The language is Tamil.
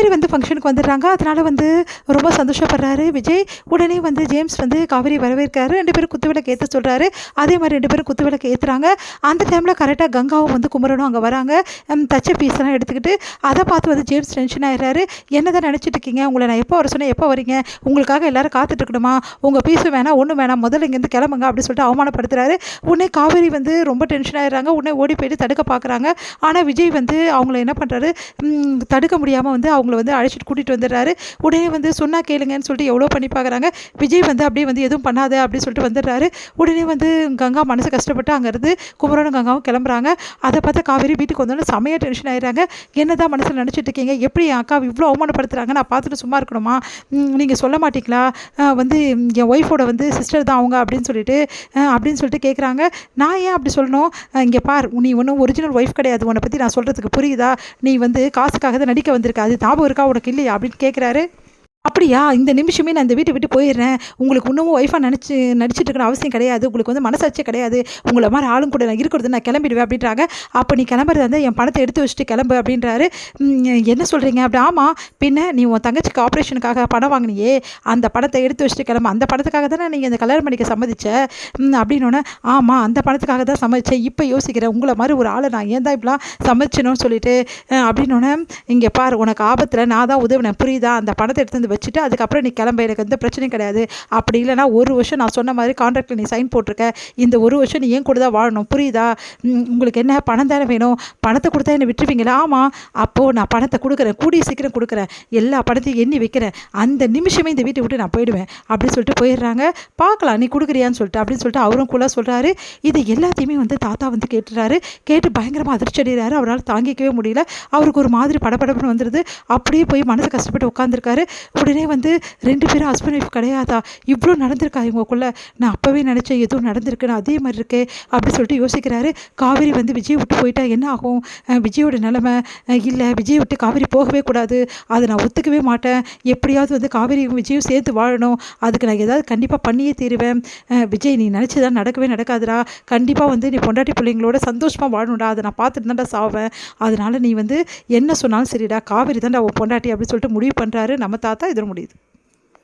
காவேரி வந்து ஃபங்க்ஷனுக்கு வந்துடுறாங்க. அதனால் வந்து ரொம்ப சந்தோஷப்படுறாரு விஜய். உடனே வந்து ஜேம்ஸ் வந்து காவேரி வரவேற்கிறாரு. 2 பேரும் குத்துவிளக்கு ஏற்ற சொல்கிறாரு. அதே மாதிரி 2 பேரும் குத்துவிளக்கு ஏற்றுறாங்க. அந்த டைமில் கரெக்டாக கங்காவும் வந்து குமரனும் அங்கே வராங்க. தச்ச பீஸ்லாம் எடுத்துக்கிட்டு. அதை பார்த்து வந்து ஜேம்ஸ் டென்ஷன் ஆகிடுறாரு. என்ன தான் நினச்சிட்டு இருக்கீங்க? உங்களை நான் எப்போ வர சொன்னேன், எப்போ வரீங்க? உங்களுக்காக எல்லாரும் காத்துட்ருக்கணுமா? உங்கள் பீஸும் வேணாம், ஒன்றும் வேணாம், முதல்ல இங்கேருந்து கிளம்புங்க அப்படின்னு சொல்லிட்டு அவமானப்படுத்துறாரு. உடனே காவேரி வந்து ரொம்ப டென்ஷன் ஆகிடுறாங்க. உடனே ஓடி போயிட்டு தடுக்க பார்க்குறாங்க. ஆனால் விஜய் வந்து அவங்கள என்ன பண்ணுறாரு, தடுக்க முடியாமல் வந்து அவங்கள வந்து அழைச்சிட்டு கூட்டிகிட்டு வந்துடுறாரு. உடனே வந்து சொன்னால் கேளுங்கன்னு சொல்லிட்டு எவ்வளோ பண்ணி பார்க்குறாங்க. விஜய் வந்து அப்படியே வந்து எதுவும் பண்ணாத அப்படின்னு சொல்லிட்டு வந்துடுறாரு. உடனே வந்து கங்கா மனசு கஷ்டப்பட்டு அங்கேருந்து குமரனும் கங்காவும் கிளம்புறாங்க. அதை பார்த்து காவேரி வீட்டுக்கு வந்தோடனே செமையாக டென்ஷன் ஆகிடுறாங்க. என்ன தான் மனசில் நினச்சிட்டு இருக்கீங்க? எப்படி என் அக்கா இவ்வளோ அவமானப்படுத்துகிறாங்க, நான் பார்த்துட்டு சும்மா இருக்கணுமா? நீங்கள் சொல்ல மாட்டீங்களா? வந்து என் ஒய்ஃபோட வந்து சிஸ்டர் தான் அவங்க அப்படின்னு சொல்லிட்டு கேட்குறாங்க. நான் ஏன் அப்படி சொல்லணும்? இங்கே பார், நீ ஒன்றும் ஒரிஜினல் ஒய்ஃப் கிடையாது. உன்னை பற்றி நான் சொல்கிறதுக்கு புரியுதா? நீ வந்து காசுக்காக தான் நடிக்க வந்திருக்க. அது ஞாபகம் இருக்கா உனக்கு இல்லையா அப்படின்னு கேட்குறாரு. அப்படியா? இந்த நிமிஷமே நான் இந்த வீட்டை விட்டு போயிடுறேன். உங்களுக்கு இன்னமும் ஒய்ஃபாக நடிச்சிட்டு இருக்கணும் அவசியம் கிடையாது. உங்களுக்கு வந்து மனசாட்சியே கிடையாது. உங்களை மாதிரி ஆளும் கூட நான் இருக்கிறது, நான் கிளம்பிடுவேன் அப்படின்றாங்க. அப்போ நீ கிளம்புறதா இருந்தால் என் பணத்தை எடுத்து வச்சுட்டு கிளம்பு அப்படின்றாரு. என்ன சொல்கிறீங்க? அப்படி ஆமாம், பின்ன நீ உன் தங்கச்சிக்கு ஆப்ரேஷனுக்காக பணம் வாங்கினியே, அந்த பணத்தை எடுத்து வச்சுட்டு கிளம்பு. அந்த பணத்துக்காக தானே நீங்கள் இந்த கல்யாணம் பண்ணிக்க சம்மதிச்ச அப்படின்னோடனே, ஆமாம் அந்த பணத்துக்காக தான் சம்மதிச்சேன். இப்போ யோசிக்கிறேன், உங்களை மாதிரி ஒரு ஆளை நான் ஏன் தான் இப்படிலாம் சம்மதிச்சேன்னு சொல்லிட்டு அப்படின்னோடனே, இங்கே பார், உனக்கு ஆபத்தில் நான் தான் உதவினேன் புரியுதா? அந்த பணத்தை எடுத்து வந்து வச்சுட்டு அதுக்கப்புறம் நீ கிளம்ப, எனக்கு எந்த பிரச்சனையும் கிடையாது. அப்படி இல்லைனா 1 வருஷம் நான் சொன்ன மாதிரி கான்ட்ராக்டில் நீ சைன் போட்டிருக்க. இந்த 1 வருஷம் நீ ஏன் கூட தான் வாழணும் புரியுதா? உங்களுக்கு என்ன பணம் தானே வேணும்? பணத்தை கொடுத்தா என்னை விட்டுருவீங்களா? ஆமாம், அப்போது நான் பணத்தை கொடுக்குறேன், கூடிய சீக்கிரம் கொடுக்குறேன், எல்லா பணத்தையும் எண்ணி வைக்கிறேன், அந்த நிமிஷமே இந்த வீட்டை விட்டு நான் போயிடுவேன் அப்படின்னு சொல்லிட்டு போயிடுறாங்க. பார்க்கலாம் நீ கொடுக்குறியான்னு சொல்லிட்டு அப்படின்னு சொல்லிட்டு அவரும் கூட சொல்கிறாரு. இது எல்லாத்தையுமே வந்து தாத்தா வந்து கேட்டுறாரு. கேட்டு பயங்கரமாக அதிர்ச்சி அடைகிறாரு. அவரால் தாங்கிக்கவே முடியல. அவருக்கு ஒரு மாதிரி படபடப்புன்னு வந்துடுது. அப்படியே போய் மனசு கஷ்டப்பட்டு உட்காந்துருக்காரு. உடனே வந்து 2 பேரும் ஹஸ்பண்ட் ஒய்ஃப் கிடையாதா? இவ்வளோ நடந்திருக்கா இவங்களுக்குள்ள? நான் அப்போவே நினச்சேன் எதுவும் நடந்திருக்குன்னு, அதே மாதிரி இருக்கே அப்படின்னு சொல்லிட்டு யோசிக்கிறாரு. காவேரி வந்து விஜய் விட்டு போயிட்டா என்ன ஆகும்? விஜயோட நிலைமை இல்லை, விஜய் விட்டு காவேரி போகவே கூடாது, அதை நான் ஒத்துக்கவே மாட்டேன். எப்படியாவது வந்து காவேரியும் விஜயும் சேர்த்து வாழணும், அதுக்கு நான் ஏதாவது கண்டிப்பாக பண்ணியே தீருவேன். விஜய் நீ நினச்சதான் நடக்கவே நடக்காதுடா. கண்டிப்பாக வந்து நீ பொண்டாட்டி பிள்ளைங்களோட சந்தோஷமாக வாழணும்டா, அதை நான் பார்த்துட்டு தான்டா சாவேன். அதனால் நீ வந்து என்ன சொன்னாலும் சரிடா, காவேரி தான்டா உன் பொண்டாட்டி அப்படின்னு சொல்லிட்டு முடிவு பண்ணுறாரு நம்ம தாத்தா. இதில் முடியுது.